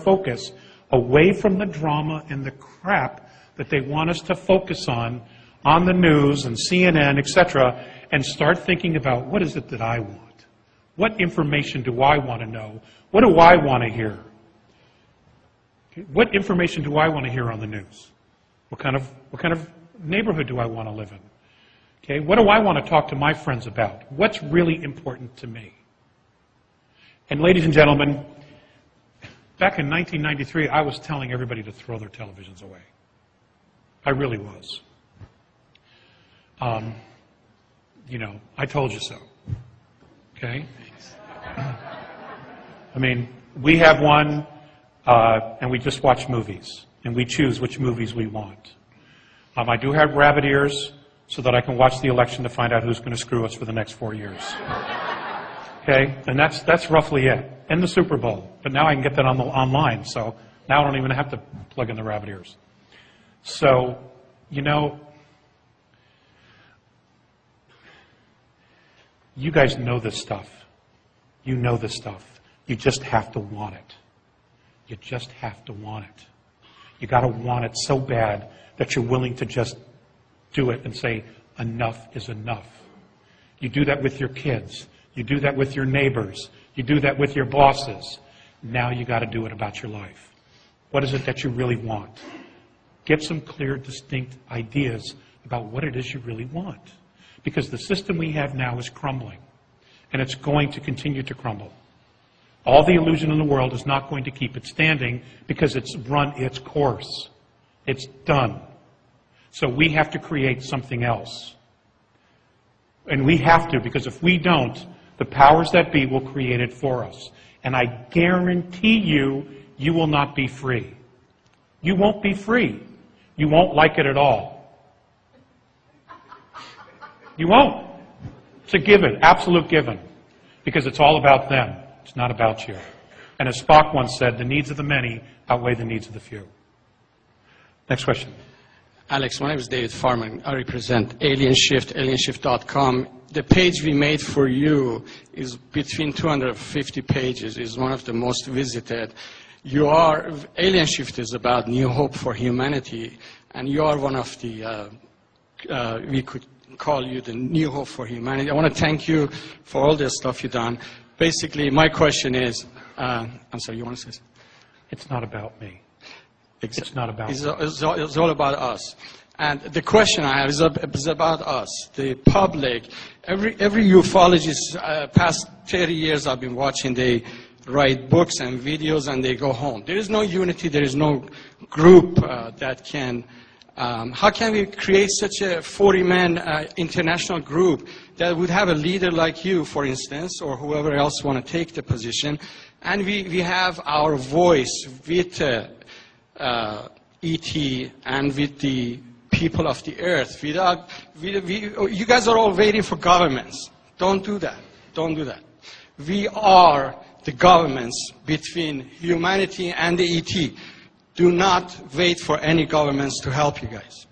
focus away from the drama and the crap that they want us to focus on the news and CNN, etc., and start thinking about what is it that I want? What information do I want to know? What do I want to hear? Okay. What information do I want to hear on the news? What kind of neighborhood do I want to live in? Okay. What do I want to talk to my friends about? What's really important to me? And ladies and gentlemen, back in 1993, I was telling everybody to throw their televisions away. I really was. You know, I told you so. Okay? I mean, we have one, and we just watch movies, and we choose which movies we want. I do have rabbit ears so that I can watch the election to find out who's going to screw us for the next 4 years. Okay? And that's roughly it. And the Super Bowl. But now I can get that online, so now I don't even have to plug in the rabbit ears. So, you know, you guys know this stuff. You know this stuff. You just have to want it. You just have to want it. You got to want it so bad that you're willing to just do it and say, enough is enough. You do that with your kids. You do that with your neighbors. You do that with your bosses. Now you got to do it about your life. What is it that you really want? Get some clear, distinct ideas about what it is you really want. Because the system we have now is crumbling. And it's going to continue to crumble. All the illusion in the world is not going to keep it standing because it's run its course. It's done. So we have to create something else. And we have to, because if we don't, the powers that be will create it for us. And I guarantee you, you will not be free. You won't be free. You won't like it at all. You won't. It's a given, absolute given. Because it's all about them. It's not about you. And as Spock once said, the needs of the many outweigh the needs of the few. Next question. Alex, my name is David Farman. I represent AlienShift, alienshift.com. The page we made for you is between 250 pages. It's one of the most visited. AlienShift is about new hope for humanity, and you are one of the, we could call you the new hope for humanity. I want to thank you for all the stuff you've done. Basically, my question is, I'm sorry, you want to say something? It's not about me. It's not about me. It's all about us. And the question I have is about us, the public. Every ufologist, past 30 years I've been watching, they write books and videos and they go home. There is no unity, there is no group that can, how can we create such a 40-man international group that would have a leader like you, for instance, or whoever else want to take the position, and we have our voice with ET and with the people of the earth. You guys are all waiting for governments. Don't do that. Don't do that. We are the governments between humanity and the ET. Do not wait for any governments to help you guys.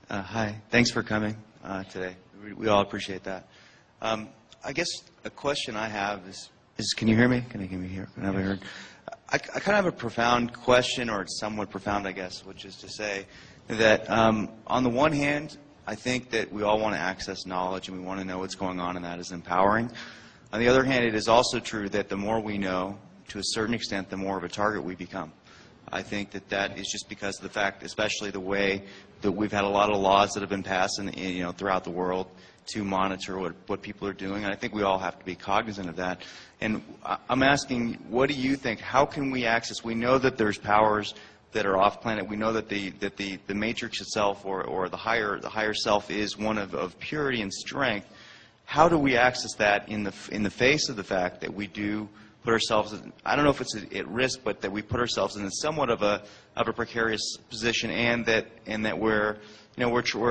Hi, thanks for coming today. We all appreciate that. I guess a question I have is can you hear me? Can you hear? Can I be heard? I kind of have a profound question, or it's somewhat profound, I guess, which is to say that on the one hand, I think that we all want to access knowledge and we want to know what's going on, and that is empowering. On the other hand, it is also true that the more we know, to a certain extent, the more of a target we become. I think that that is just because of the fact, especially the way that we've had a lot of laws that have been passed throughout the world to monitor what people are doing. And I think we all have to be cognizant of that. And I'm asking, what do you think? How can we access? We know that there's powers that are off planet. We know that the matrix itself, or the higher self, is one of purity and strength. How do we access that in the face of the fact that we do put ourselves, I don't know if it's at risk, but that we put ourselves in somewhat of a precarious position, and that we're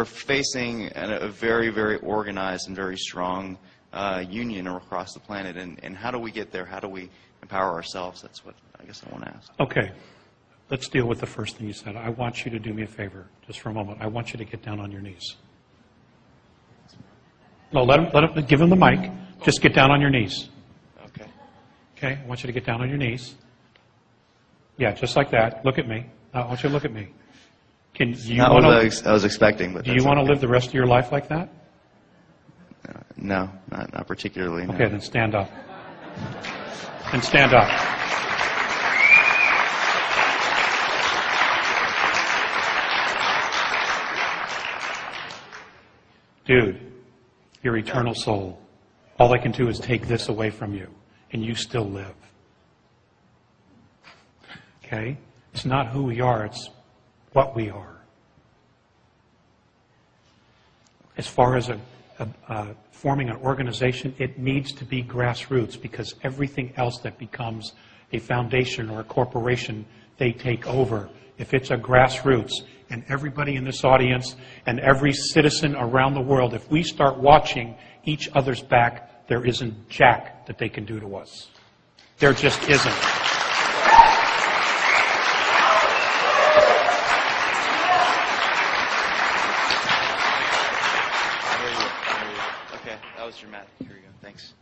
facing a very, very organized and very strong union across the planet. And how do we get there? How do we empower ourselves? That's what I guess I want to ask. Okay. let's deal with the first thing you said. I want you to do me a favor, just for a moment. I want you to get down on your knees. No, give him the mic. Just get down on your knees. Okay. Okay, I want you to get down on your knees. Yeah, just like that. Look at me. I want you to look at me. Not what I was expecting. But do you want to live the rest of your life like that? No, not particularly. No. Okay, then stand up. And stand up. Dude, your eternal soul, all they can do is take this away from you, and you still live. Okay? It's not who we are, it's what we are. As far as forming an organization, it needs to be grassroots, because everything else that becomes a foundation or a corporation, they take over. If it's a grassroots, and everybody in this audience and every citizen around the world, if we start watching each other's back, there isn't jack that they can do to us. There just isn't. Okay, that was dramatic. Here we go. Thanks.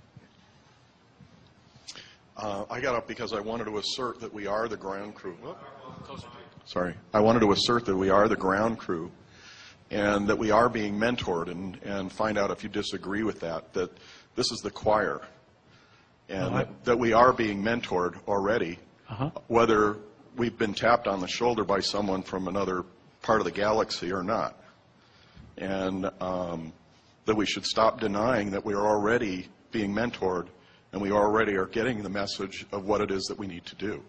I got up because I wanted to assert that we are the ground crew. Sorry. I wanted to assert that we are the ground crew and that we are being mentored, and find out if you disagree with that this is the choir, and that we are being mentored already, whether we've been tapped on the shoulder by someone from another part of the galaxy or not. And that we should stop denying that we are already being mentored and we already are getting the message of what it is that we need to do.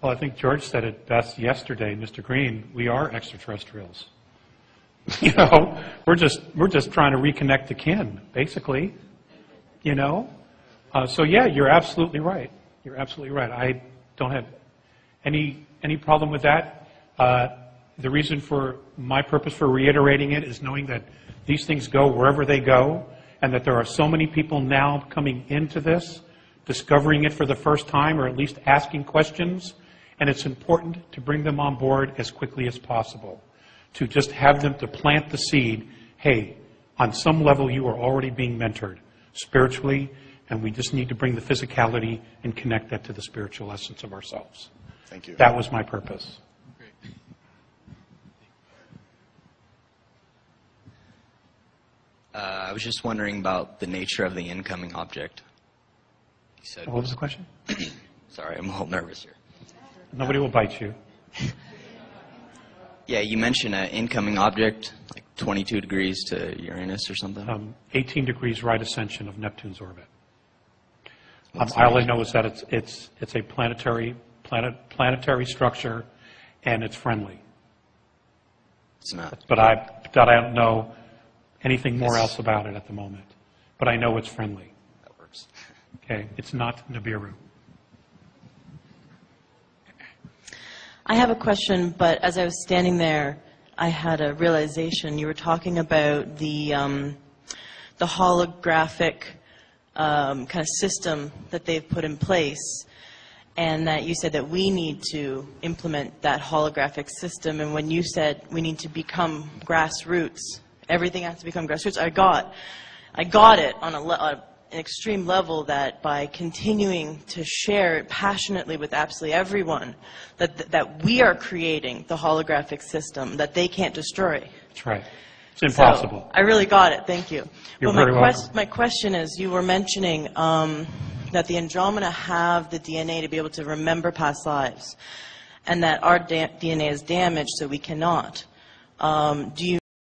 Well, I think George said it best yesterday, Mr. Green. We are extraterrestrials. You know, we're just trying to reconnect the kin, basically. You know, so yeah, you're absolutely right. You're absolutely right. I don't have any problem with that. The reason for my purpose for reiterating it is knowing that these things go wherever they go, and that there are so many people now coming into this, discovering it for the first time, or at least asking questions. And it's important to bring them on board as quickly as possible, to just have them to plant the seed. Hey, on some level you are already being mentored spiritually, and we just need to bring the physicality and connect that to the spiritual essence of ourselves. Thank you. That was my purpose. I was just wondering about the nature of the incoming object. You said, What was the question? Sorry, I'm a little nervous here. Nobody will bite you. Yeah, you mentioned an incoming object, like 22 degrees to Uranus or something. 18 degrees right ascension of Neptune's orbit. All I know is that it's a planetary structure, and it's friendly. It's not. But I don't know anything more else about it at the moment. But I know it's friendly. That works. Okay, it's not Nibiru. I have a question, but as I was standing there, I had a realization. You were talking about the holographic kind of system that they've put in place, and that you said that we need to implement that holographic system. And when you said we need to become grassroots, everything has to become grassroots, I got it on an extreme level, that by continuing to share it passionately with absolutely everyone, that we are creating the holographic system that they can't destroy. That's right. It's impossible. So, I really got it. Thank you. You're very welcome. My question is, you were mentioning that the Andromeda have the DNA to be able to remember past lives, and that our DNA is damaged, so we cannot. Do you